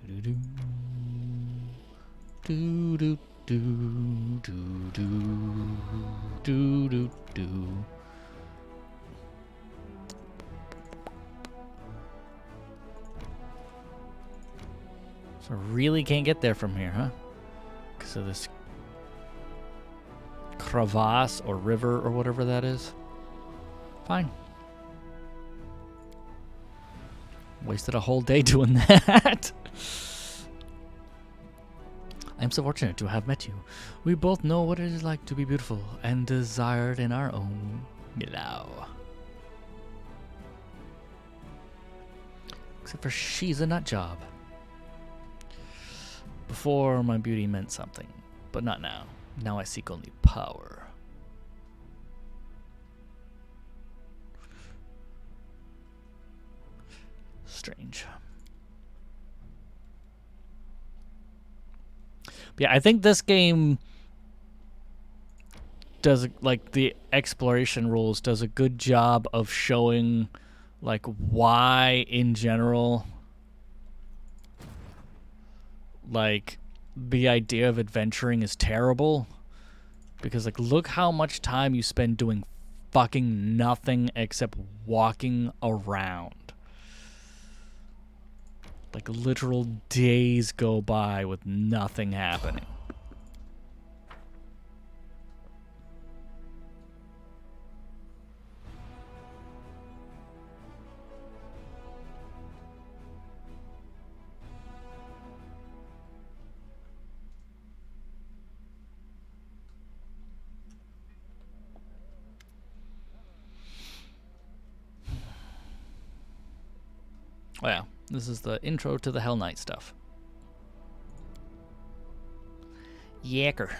Do do do do do do do do. So really can't get there from here, huh? Because of this crevasse or river or whatever that is. Fine. Wasted a whole day doing that. I'm so fortunate to have met you. We both know what it is like to be beautiful and desired in our own meow. Except for she's a nut job. Before, my beauty meant something, but not now. Now I seek only power. Strange. But yeah, I think this game does, like, the exploration rules does a good job of showing, like, why in general, like, the idea of adventuring is terrible. Because, like, look how much time you spend doing fucking nothing except walking around. Like, literal days go by with nothing happening. Oh yeah, this is the intro to the Hell Knight stuff. Yacker.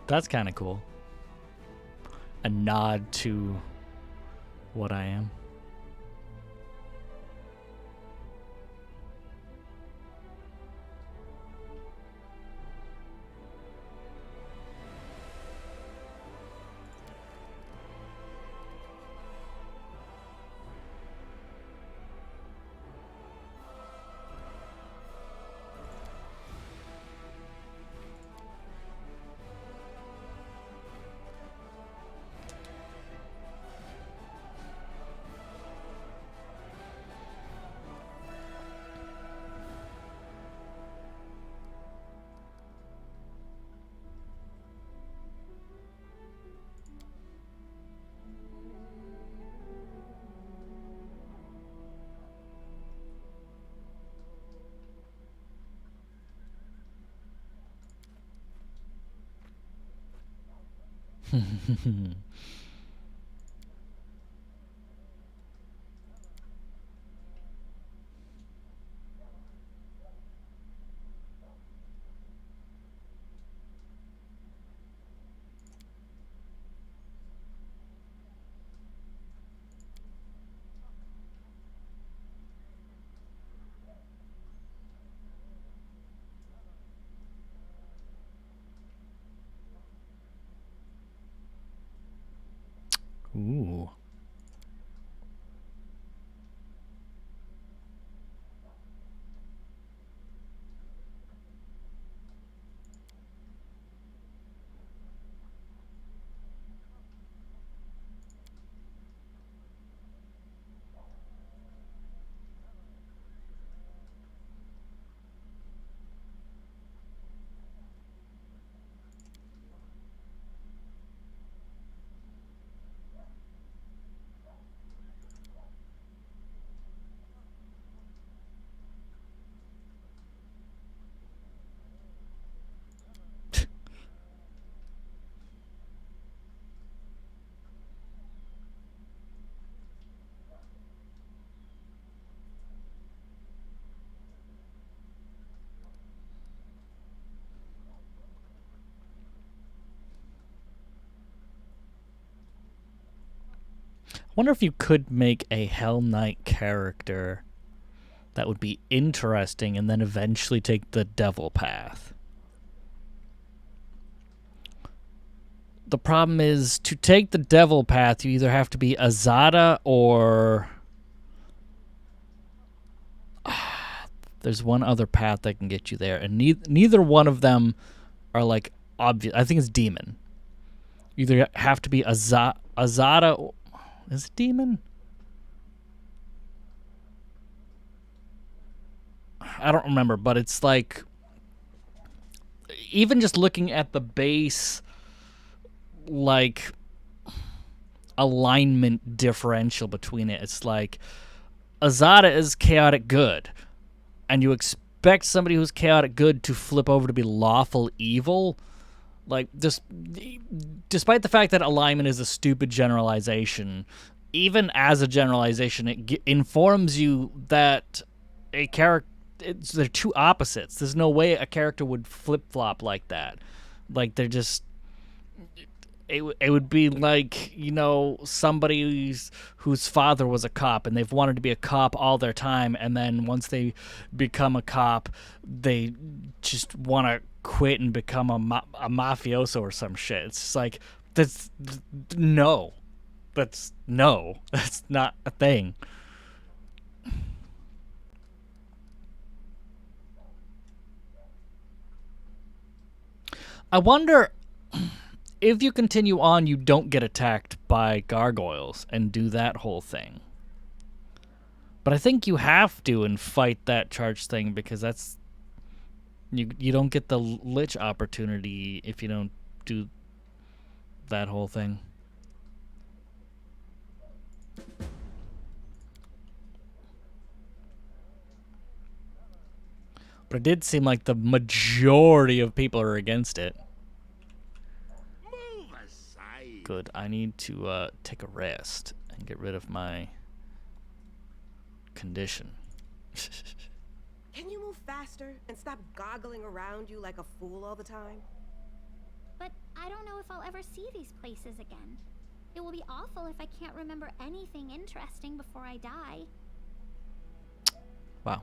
That's kind of cool. A nod to what I am. Ooh. Wonder if you could make a Hell Knight character that would be interesting and then eventually take the devil path. The problem is, to take the devil path, you either have to be Azada or... There's one other path that can get you there, and neither one of them are, like, obvious. I think it's Demon. You either have to be Azada... Or, is it Demon? I don't remember, but it's like... Even just looking at the base... like alignment differential between it, it's like Azada is chaotic good, and you expect somebody who's chaotic good to flip over to be lawful evil. Like, just despite the fact that alignment is a stupid generalization, even as a generalization, it informs you that a character, they're two opposites. There's no way a character would flip-flop like that. Like, they're just... It would be like, you know, somebody whose father was a cop and they've wanted to be a cop all their time, and then once they become a cop, they just want to quit and become a mafioso or some shit. It's just like, that's not a thing. I wonder... if you continue on, you don't get attacked by gargoyles and do that whole thing. But I think you have to and fight that charge thing, because that's... You don't get the lich opportunity if you don't do that whole thing. But it did seem like the majority of people are against it. Good. I need to take a rest and get rid of my condition. Can you move faster and stop goggling around you like a fool all the time? But I don't know if I'll ever see these places again. It will be awful if I can't remember anything interesting before I die. Wow.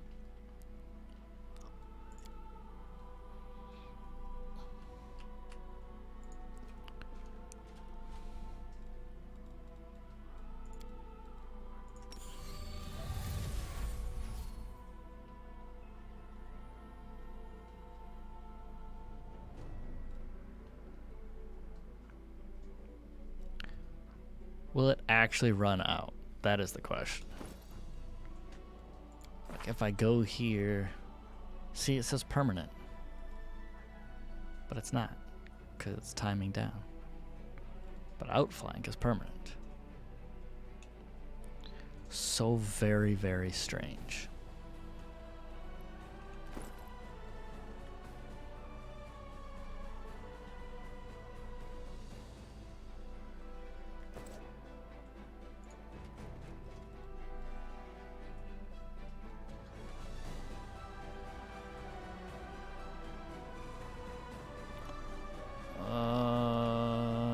Will it actually run out? That is the question. Like, if I go here... See, it says permanent. But it's not, because it's timing down. But outflank is permanent. So very, very strange.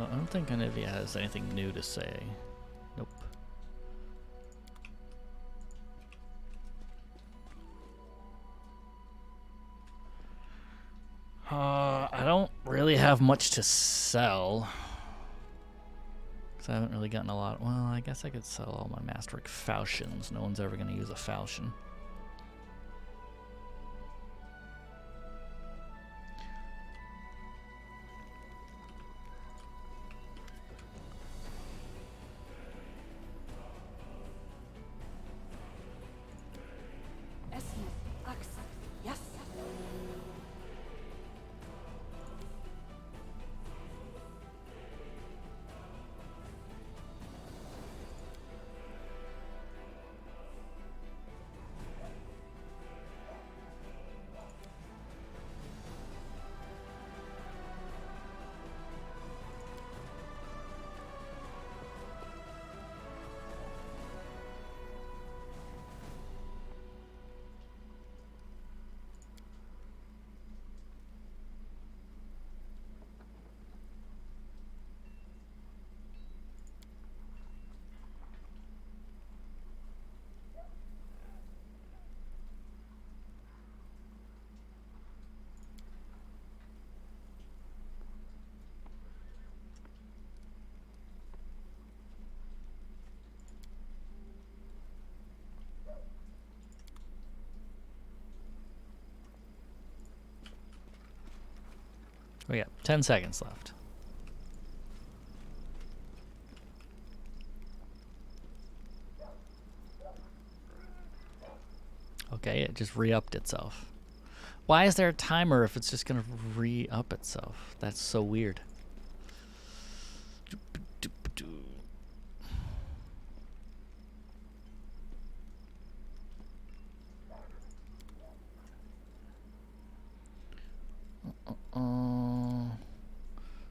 I don't think any of you has anything new to say. Nope. I don't really have much to sell. Because I haven't really gotten a lot. Well, I guess I could sell all my masterwork falchions. No one's ever going to use a falchion. Yes. We got 10 seconds left. Okay, it just re-upped itself. Why is there a timer if it's just gonna re-up itself? That's so weird.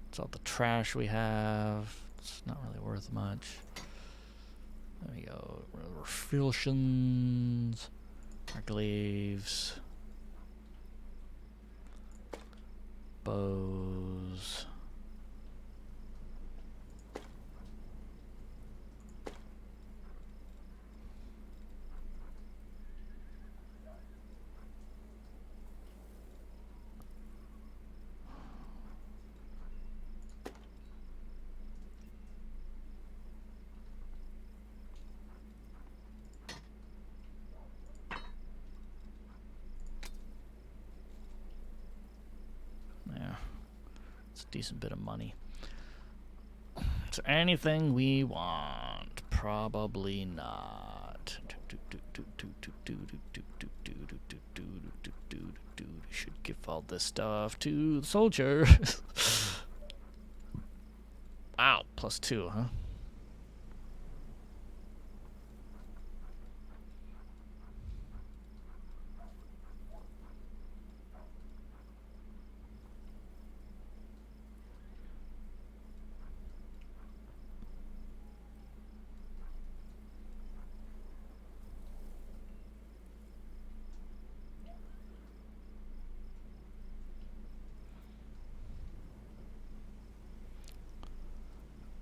It's all the trash we have. It's not really worth much. There we go. Refiltions. Our glaives. Bows. It's a decent bit of money. Is there anything we want? Probably not. Should give all this stuff to the soldiers. Wow, +2, huh?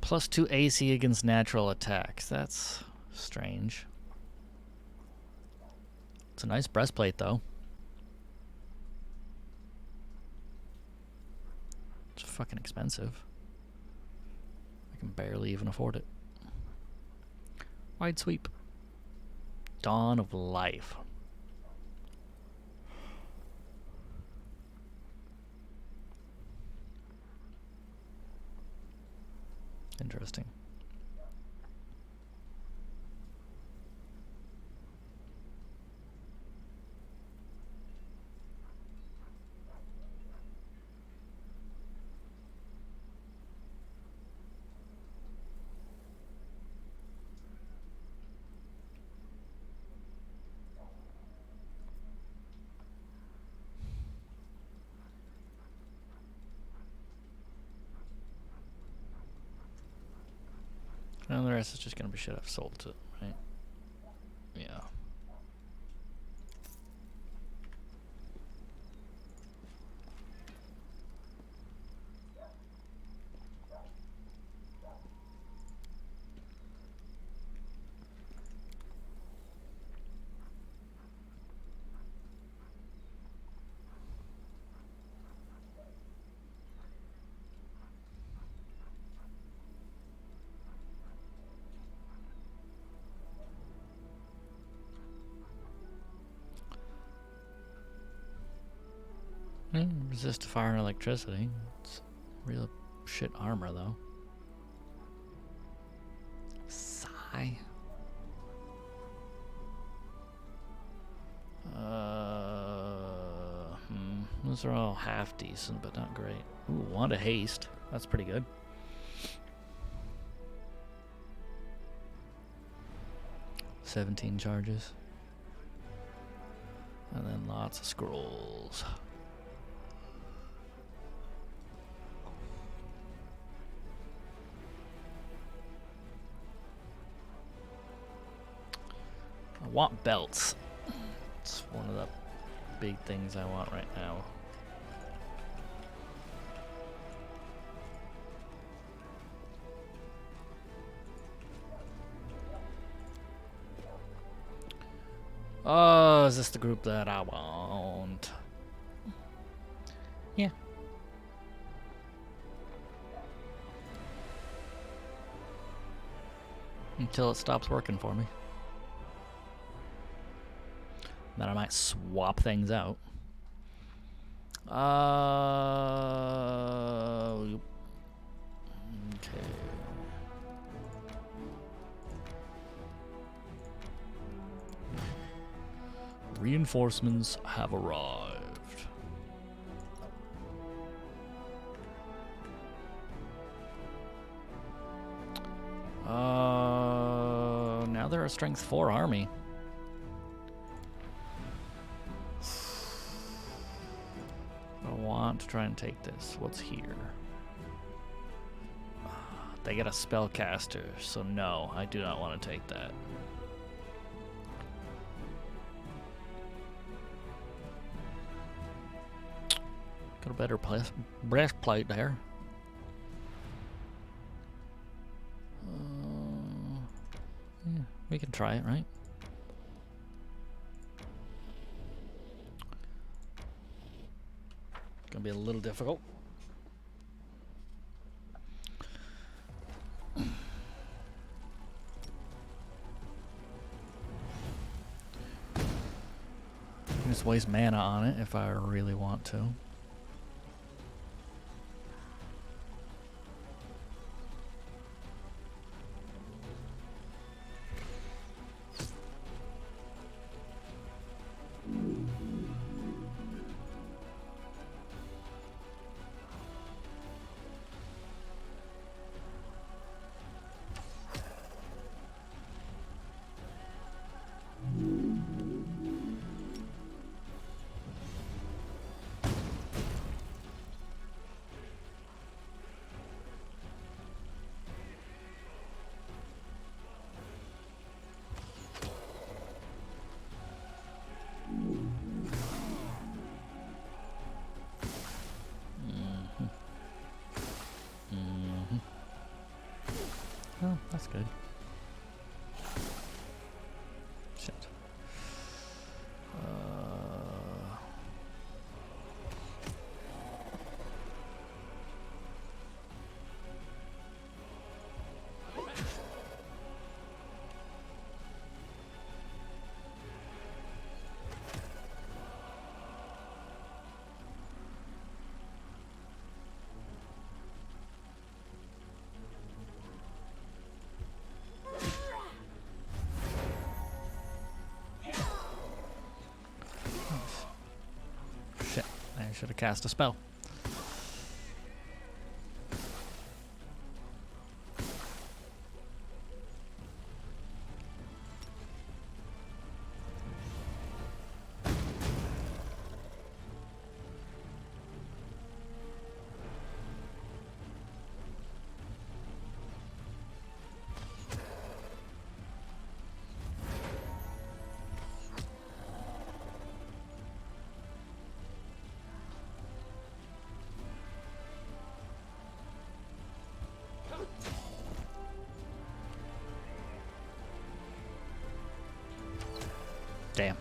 +2 AC against natural attacks. That's strange. It's a nice breastplate, though. It's fucking expensive. I can barely even afford it. Wide sweep. Dawn of Life. Interesting. And the rest is just gonna be shit I've sold to, right? Yeah. Resist to fire and electricity. It's real shit armor, though. Sigh. Those are all half decent, but not great. Ooh, want a haste. That's pretty good. $17 charges. And then lots of scrolls. I want belts. It's one of the big things I want right now. Oh, is this the group that I want? Yeah. Until it stops working for me. Then I might swap things out. Okay. Reinforcements have arrived. Now they're a strength 4 army. I want to try and take this. What's here? They get a spellcaster, so no, I do not want to take that. Got a better breastplate there. Yeah, we can try it, right? Gonna be a little difficult. Just waste mana on it if I really want to. Oh, that's good. Shit. Shit, I should have cast a spell. Damn.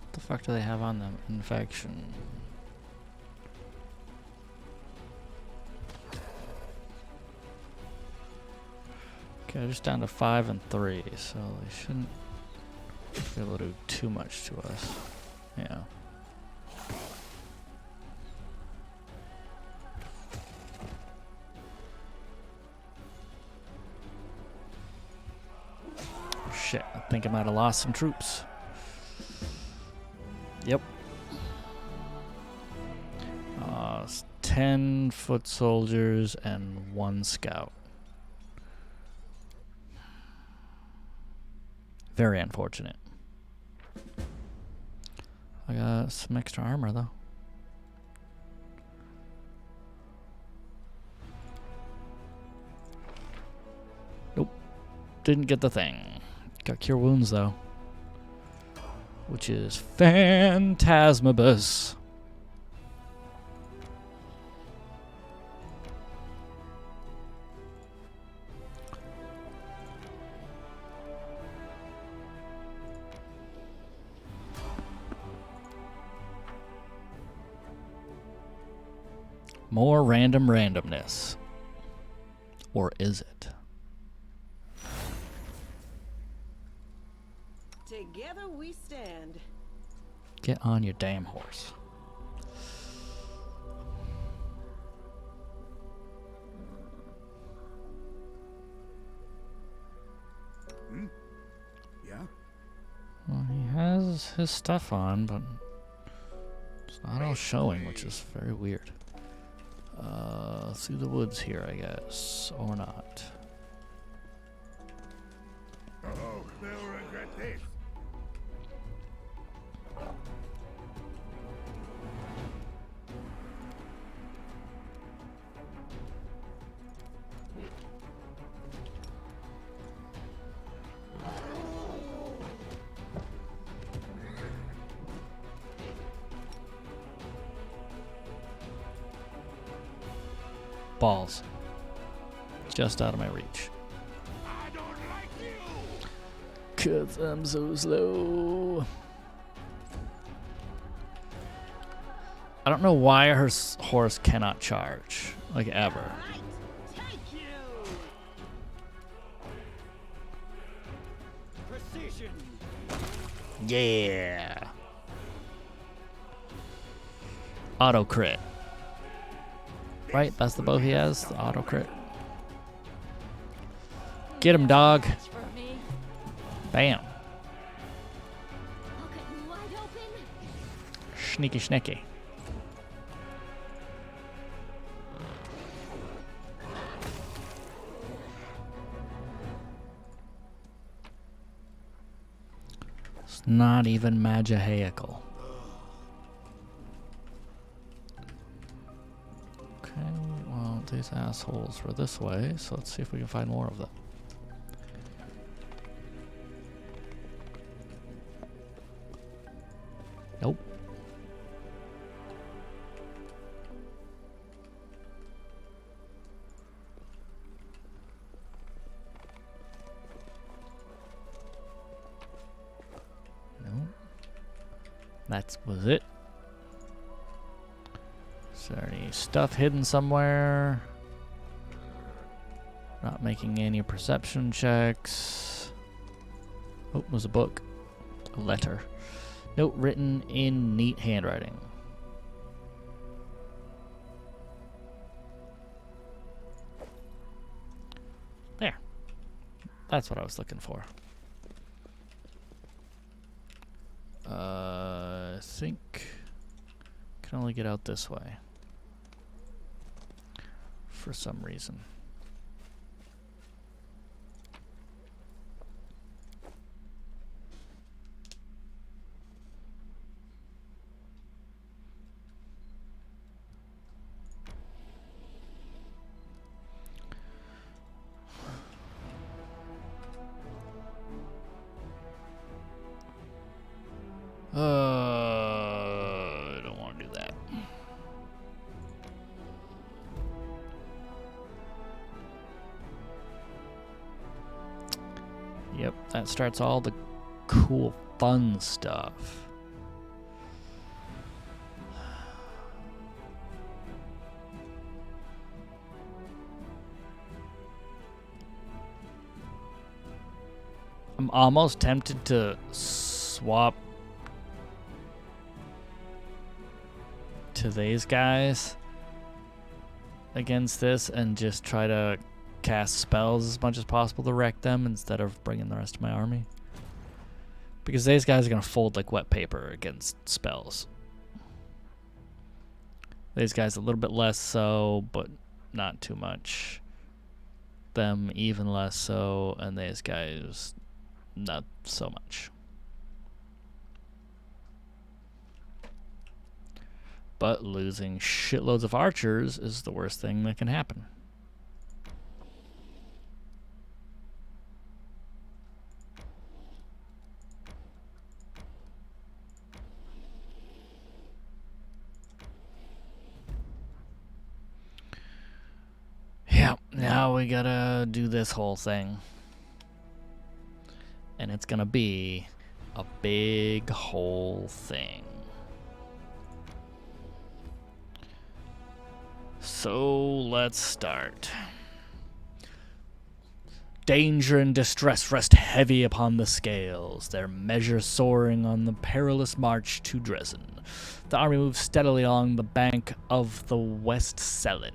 What the fuck do they have on them? Infection. Okay, they're just down to 5 and 3, so they shouldn't be able to do too much to us. Yeah. Shit, I think I might have lost some troops. Yep. 10 foot soldiers and 1 scout. Very unfortunate. I got some extra armor though. Nope. Didn't get the thing. Got cure wounds though. Which is Phantasmabus. More random randomness. Or is it? Together we stand. Get on your damn horse. Yeah? Well, he has his stuff on, but it's not all showing, which is very weird. Through the woods here, I guess, or not. Oh, they'll regret this. Balls. Just out of my reach. I don't like you. 'Cause I'm so slow. I don't know why her horse cannot charge, like ever. Right, take you. Precision. Yeah. Auto crit. Right, that's the bow he has, the auto crit. Get him, dog. That's for me. Bam. I'll cut you wide open. Sneaky sneaky. It's not even Magihaical. Okay, well, these assholes were this way, so let's see if we can find more of them. Nope. Nope. That was it. Is there any stuff hidden somewhere? Not making any perception checks. Oh, it was a book. A letter. Note written in neat handwriting. There. That's what I was looking for. I think can only get out this way. For some reason. I don't want to do that. Yep, that starts all the cool, fun stuff. I'm almost tempted to swap to these guys against this and just try to cast spells as much as possible to wreck them instead of bringing the rest of my army. Because these guys are going to fold like wet paper against spells. These guys a little bit less so, but not too much. Them even less so, and these guys not so much. But losing shitloads of archers is the worst thing that can happen. Yeah, now we gotta do this whole thing. And it's gonna be a big whole thing. So let's start. Danger and distress rest heavy upon the scales, their measure soaring on the perilous march to Dresden. The army moves steadily along the bank of the West Selen.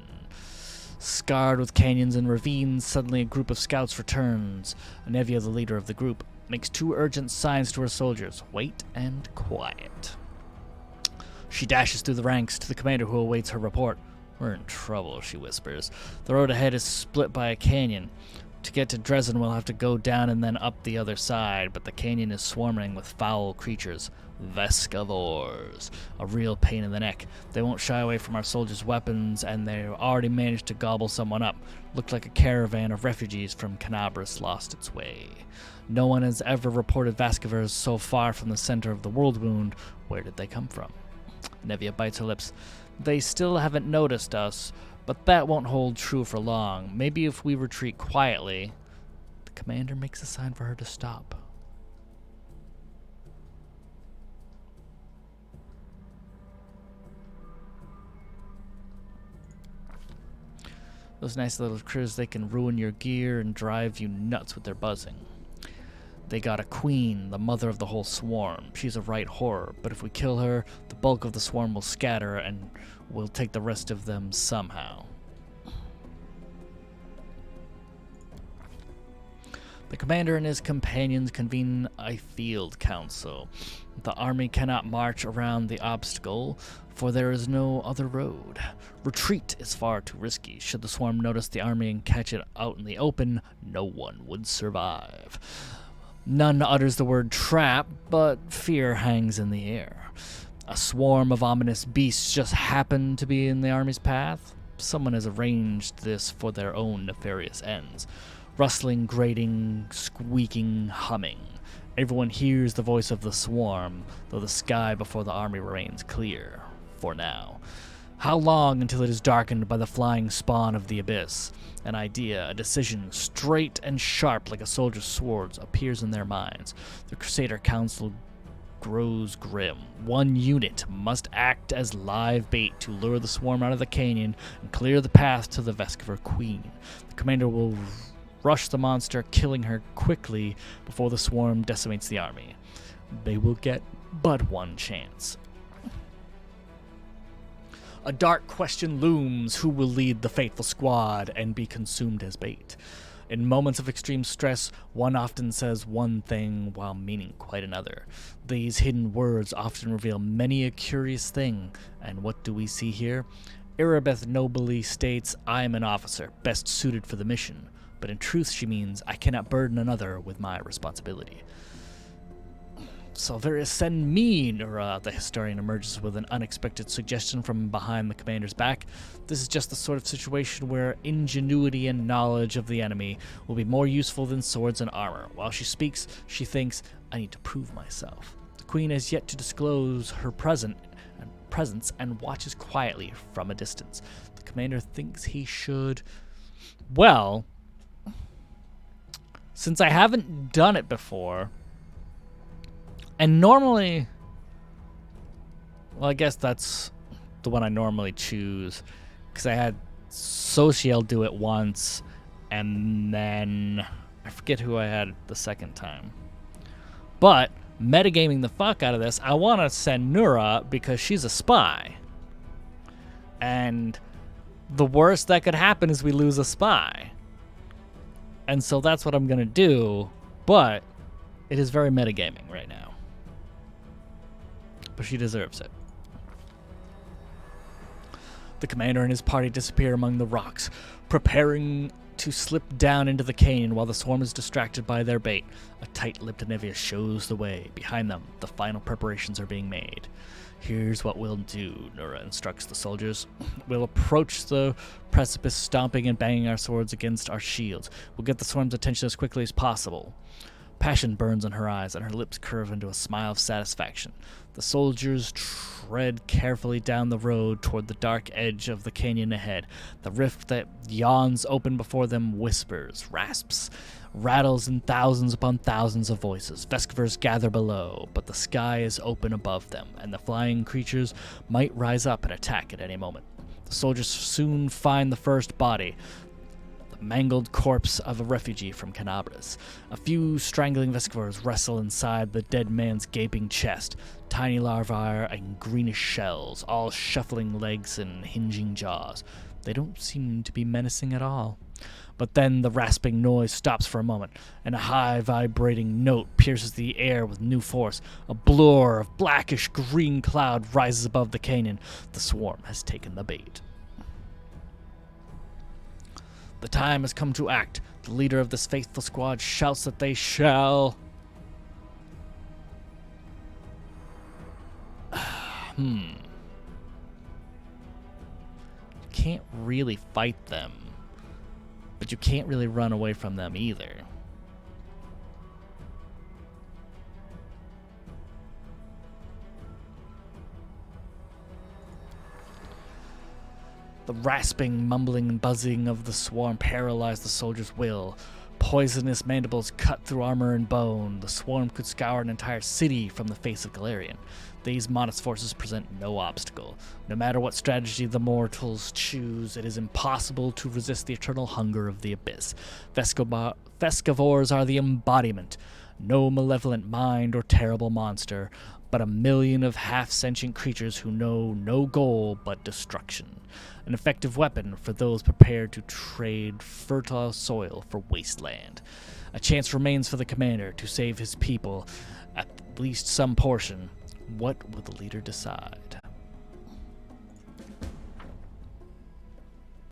Scarred with canyons and ravines, suddenly a group of scouts returns. Nevia, the leader of the group, makes 2 urgent signs to her soldiers: wait and quiet. She dashes through the ranks to the commander who awaits her report. We're in trouble, she whispers. The road ahead is split by a canyon. To get to Dresden, we'll have to go down and then up the other side, but the canyon is swarming with foul creatures. Vescavores. A real pain in the neck. They won't shy away from our soldiers' weapons, and they've already managed to gobble someone up. Looked like a caravan of refugees from Canabras lost its way. No one has ever reported Vescavores so far from the center of the world wound. Where did they come from? Nevia bites her lips. They still haven't noticed us, but that won't hold true for long. Maybe if we retreat quietly. The commander makes a sign for her to stop. Those nice little critters, they can ruin your gear and drive you nuts with their buzzing. They got a queen, the mother of the whole swarm. She's a right horror, but if we kill her, the bulk of the swarm will scatter and we'll take the rest of them somehow. The commander and his companions convene a field council. The army cannot march around the obstacle, for there is no other road. Retreat is far too risky. Should the swarm notice the army and catch it out in the open, no one would survive. None utters the word trap, but fear hangs in the air. A swarm of ominous beasts just happen to be in the army's path. Someone has arranged this for their own nefarious ends. Rustling, grating, squeaking, humming. Everyone hears the voice of the swarm, though the sky before the army remains clear, for now. How long until it is darkened by the flying spawn of the abyss? An idea, a decision, straight and sharp like a soldier's swords, appears in their minds. The Crusader Council grows grim. One unit must act as live bait to lure the swarm out of the canyon and clear the path to the Vescavore Queen. The commander will rush the monster, killing her quickly before the swarm decimates the army. They will get but one chance. A dark question looms: who will lead the faithful squad and be consumed as bait? In moments of extreme stress, one often says one thing while meaning quite another. These hidden words often reveal many a curious thing, and what do we see here? Erebeth nobly states, "I am an officer, best suited for the mission," but in truth she means, "I cannot burden another with my responsibility." Salvarius, send me, Nura, the historian emerges with an unexpected suggestion from behind the commander's back. This is just the sort of situation where ingenuity and knowledge of the enemy will be more useful than swords and armor. While she speaks, she thinks, I need to prove myself. The queen has yet to disclose her presence and watches quietly from a distance. The commander thinks he should... Well, since I haven't done it before... And normally, well, I guess that's the one I normally choose, because I had Sociel do it once, and then I I forget who I had the second time. But, metagaming the fuck out of this, I want to send Nura because she's a spy. And the worst that could happen is we lose a spy. And so that's what I'm going to do, but it is very metagaming right now. But she deserves it. The commander and his party disappear among the rocks, preparing to slip down into the canyon while the swarm is distracted by their bait. A tight-lipped Anivia shows the way. Behind them, the final preparations are being made. Here's what we'll do, Nura instructs the soldiers. We'll approach the precipice, stomping and banging our swords against our shields. We'll get the swarm's attention as quickly as possible. Passion burns in her eyes, and her lips curve into a smile of satisfaction. The soldiers tread carefully down the road toward the dark edge of the canyon ahead. The rift that yawns open before them whispers, rasps, rattles in thousands upon thousands of voices. Vescivers gather below, but the sky is open above them, and the flying creatures might rise up and attack at any moment. The soldiers soon find the first body, mangled corpse of a refugee from Canabras. A few strangling Vescivores wrestle inside the dead man's gaping chest, tiny larvae and greenish shells, all shuffling legs and hinging jaws. They don't seem to be menacing at all. But then the rasping noise stops for a moment, and a high vibrating note pierces the air with new force. A blur of blackish green cloud rises above the canyon. The swarm has taken the bait. The time has come to act. The leader of this faithful squad shouts that they shall... You can't really fight them, but you can't really run away from them either. The rasping, mumbling, and buzzing of the swarm paralyzed the soldier's will. Poisonous mandibles cut through armor and bone. The swarm could scour an entire city from the face of Galarian. These modest forces present no obstacle. No matter what strategy the mortals choose, it is impossible to resist the eternal hunger of the abyss. Vescivores are the embodiment. No malevolent mind or terrible monster, but a million of half-sentient creatures who know no goal but destruction. An effective weapon for those prepared to trade fertile soil for wasteland. A chance remains for the commander to save his people, at least some portion. What will the leader decide?